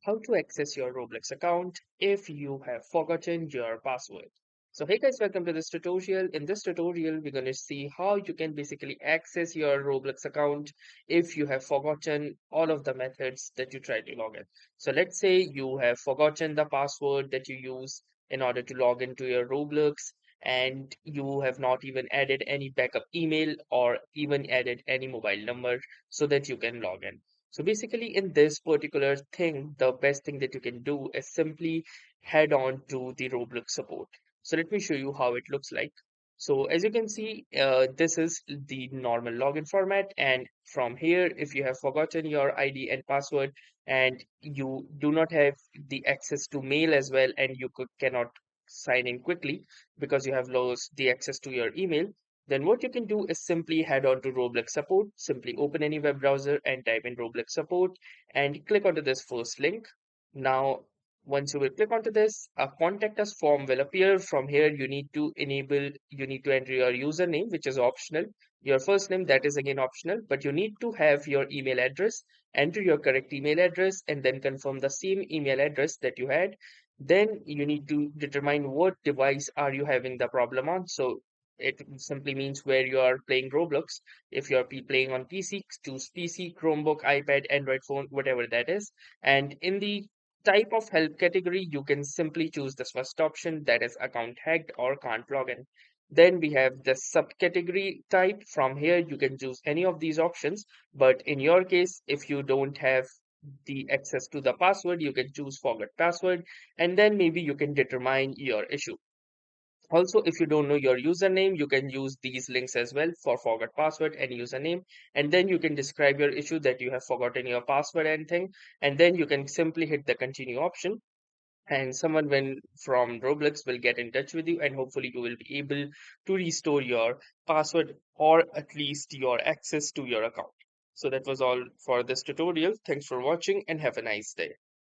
how to access your Roblox account if you have forgotten your password. So hey guys, welcome to this tutorial. In this tutorial, we're going to see how you can basically access your Roblox account if you have forgotten all of the methods that you try to log in. So let's say you have forgotten the password that you use in order to log into your Roblox and you have not even added any backup email or even added any mobile number so that you can log in. So basically, in this particular thing, the best thing that you can do is simply head on to the Roblox support. So let me show you how it looks like. So as you can see, this is the normal login format. And from here, if you have forgotten your ID and password and you do not have the access to mail as well, and you cannot sign in quickly because you have lost the access to your email, then what you can do is simply head on to Roblox support, simply open any web browser and type in Roblox support and click onto this first link. Now, once you will click onto this, a contact us form will appear. From here, you need to enter your username, which is optional. Your first name, that is again optional, but you need to have your email address, enter your correct email address, and then confirm the same email address that you had. Then you need to determine what device are you having the problem on. So it simply means where you are playing Roblox. If you're playing on PC, choose PC, Chromebook, iPad, Android phone, whatever that is. And in the type of help category, you can simply choose this first option, that is account hacked or can't log in. Then we have the subcategory type. From here, you can choose any of these options. But in your case, if you don't have the access to the password, you can choose forget password, and then maybe you can determine your issue. Also, if you don't know your username, you can use these links as well for forgot password and username. And then you can describe your issue that you have forgotten your password and thing. And then you can simply hit the continue option. And someone when from Roblox will get in touch with you, and hopefully you will be able to restore your password or at least your access to your account. So that was all for this tutorial. Thanks for watching and have a nice day.